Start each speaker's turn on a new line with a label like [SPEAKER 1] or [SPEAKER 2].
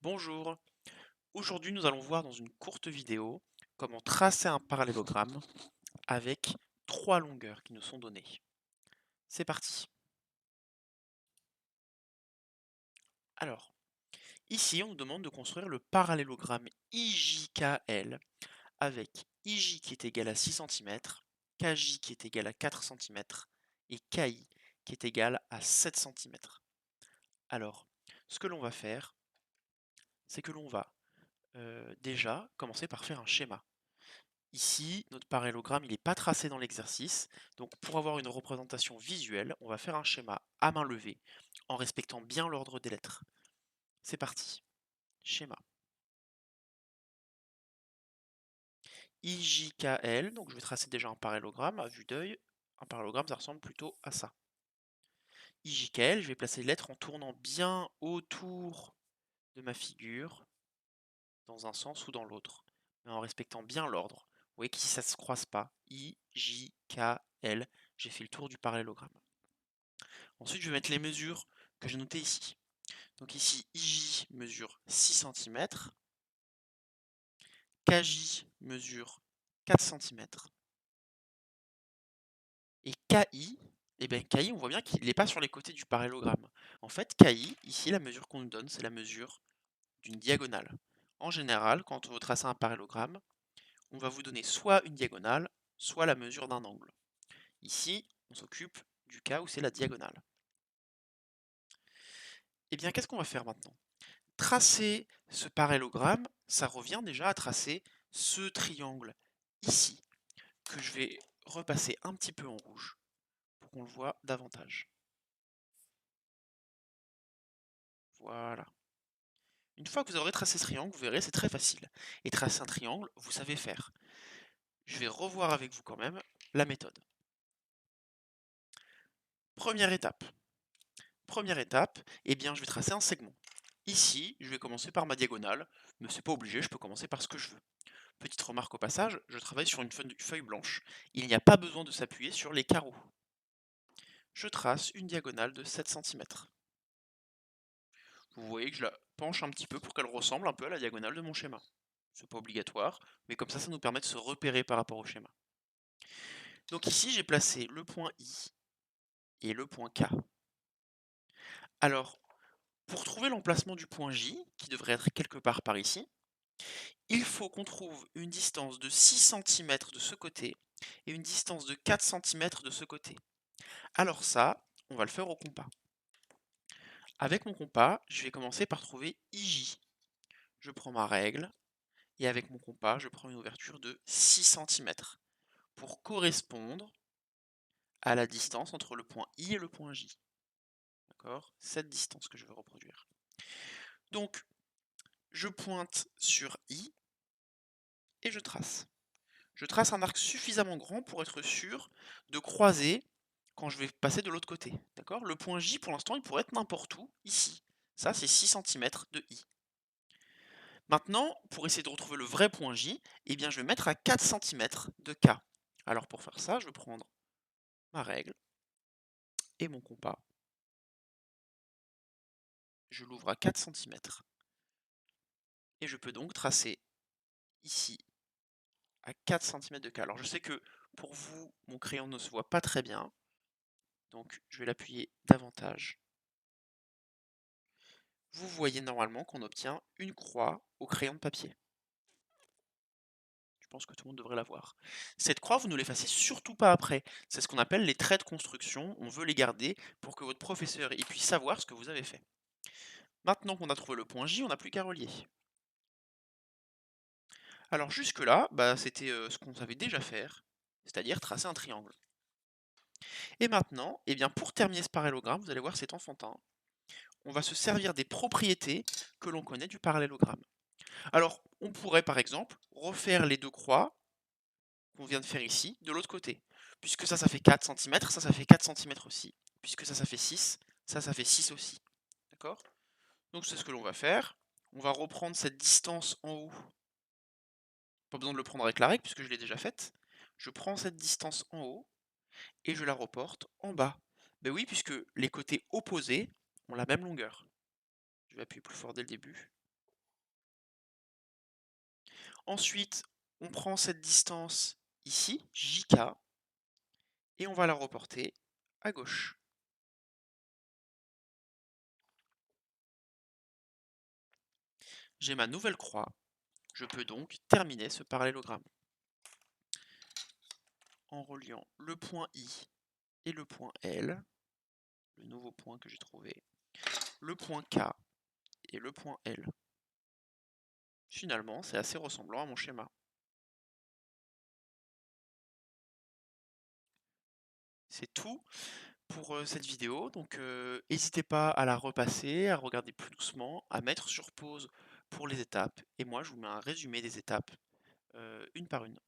[SPEAKER 1] Bonjour, aujourd'hui nous allons voir dans une courte vidéo comment tracer un parallélogramme avec trois longueurs qui nous sont données. C'est parti. Alors, ici on nous demande de construire le parallélogramme IJKL avec IJ qui est égal à 6 cm, KJ qui est égal à 4 cm et KI qui est égal à 7 cm. Alors, ce que l'on va faire, c'est que l'on va déjà commencer par faire un schéma. Ici, notre parallélogramme, il n'est pas tracé dans l'exercice, donc pour avoir une représentation visuelle, on va faire un schéma à main levée, en respectant bien l'ordre des lettres. C'est parti. Schéma. IJKL, donc je vais tracer déjà un parallélogramme à vue d'œil. Un parallélogramme, ça ressemble plutôt à ça. IJKL, je vais placer les lettres en tournant bien autour de ma figure, dans un sens ou dans l'autre, mais en respectant bien l'ordre. Vous voyez qu'ici, ça ne se croise pas. IJKL, j'ai fait le tour du parallélogramme. Ensuite, je vais mettre les mesures que j'ai notées ici. Donc ici, IJ mesure 6 cm, KJ mesure 4 cm, et KI, eh bien KI, on voit bien qu'il n'est pas sur les côtés du parallélogramme. En fait, KI, ici, la mesure qu'on nous donne, c'est la mesure d'une diagonale. En général, quand on veut tracer un parallélogramme, on va vous donner soit une diagonale, soit la mesure d'un angle. Ici, on s'occupe du cas où c'est la diagonale. Eh bien, qu'est-ce qu'on va faire maintenant? Tracer ce parallélogramme, ça revient déjà à tracer ce triangle ici, que je vais repasser un petit peu en rouge pour qu'on le voit davantage. Voilà. Une fois que vous aurez tracé ce triangle, vous verrez, c'est très facile. Et tracer un triangle, vous savez faire. Je vais revoir avec vous quand même la méthode. Première étape. Première étape, eh bien, je vais tracer un segment. Ici, je vais commencer par ma diagonale, mais c'est pas obligé, je peux commencer par ce que je veux. Petite remarque au passage, je travaille sur une feuille blanche. Il n'y a pas besoin de s'appuyer sur les carreaux. Je trace une diagonale de 7 cm. Vous voyez que je la penche un petit peu pour qu'elle ressemble un peu à la diagonale de mon schéma. C'est pas obligatoire, mais comme ça nous permet de se repérer par rapport au schéma. Donc ici, j'ai placé le point I et le point K. Alors, pour trouver l'emplacement du point J, qui devrait être quelque part par ici, il faut qu'on trouve une distance de 6 cm de ce côté et une distance de 4 cm de ce côté. Alors ça, on va le faire au compas. Avec mon compas, je vais commencer par trouver IJ. Je prends ma règle, et avec mon compas, je prends une ouverture de 6 cm pour correspondre à la distance entre le point I et le point J. D'accord? Cette distance que je veux reproduire. Donc, je pointe sur I et je trace. Je trace un arc suffisamment grand pour être sûr de croiser quand je vais passer de l'autre côté. D'accord? Le point J, pour l'instant, il pourrait être n'importe où, ici. Ça, c'est 6 cm de I. Maintenant, pour essayer de retrouver le vrai point J, eh bien, je vais mettre à 4 cm de K. Alors pour faire ça, je vais prendre ma règle et mon compas. Je l'ouvre à 4 cm. Et je peux donc tracer ici à 4 cm de K. Alors je sais que pour vous, mon crayon ne se voit pas très bien. Donc je vais l'appuyer davantage. Vous voyez normalement qu'on obtient une croix au crayon de papier. Je pense que tout le monde devrait la voir. Cette croix, vous ne l'effacez surtout pas après. C'est ce qu'on appelle les traits de construction. On veut les garder pour que votre professeur puisse savoir ce que vous avez fait. Maintenant qu'on a trouvé le point J, on n'a plus qu'à relier. Alors jusque-là, c'était ce qu'on savait déjà faire, c'est-à-dire tracer un triangle. Et maintenant, eh bien, pour terminer ce parallélogramme, vous allez voir c'est enfantin, on va se servir des propriétés que l'on connaît du parallélogramme. Alors, on pourrait par exemple refaire les deux croix qu'on vient de faire ici, de l'autre côté. Puisque ça fait 4 cm, ça fait 4 cm aussi. Puisque ça fait 6, ça fait 6 aussi. D'accord? Donc c'est ce que l'on va faire. On va reprendre cette distance en haut. Pas besoin de le prendre avec la règle puisque je l'ai déjà faite. Je prends cette distance en haut et je la reporte en bas. Ben oui, puisque les côtés opposés ont la même longueur. Je vais appuyer plus fort dès le début. Ensuite, on prend cette distance ici, JK, et on va la reporter à gauche. J'ai ma nouvelle croix. Je peux donc terminer ce parallélogramme en reliant le point I et le point L, le nouveau point que j'ai trouvé, le point K et le point L. Finalement, c'est assez ressemblant à mon schéma. C'est tout pour cette vidéo, donc n'hésitez pas à la repasser, à regarder plus doucement, à mettre sur pause pour les étapes, et moi je vous mets un résumé des étapes une par une.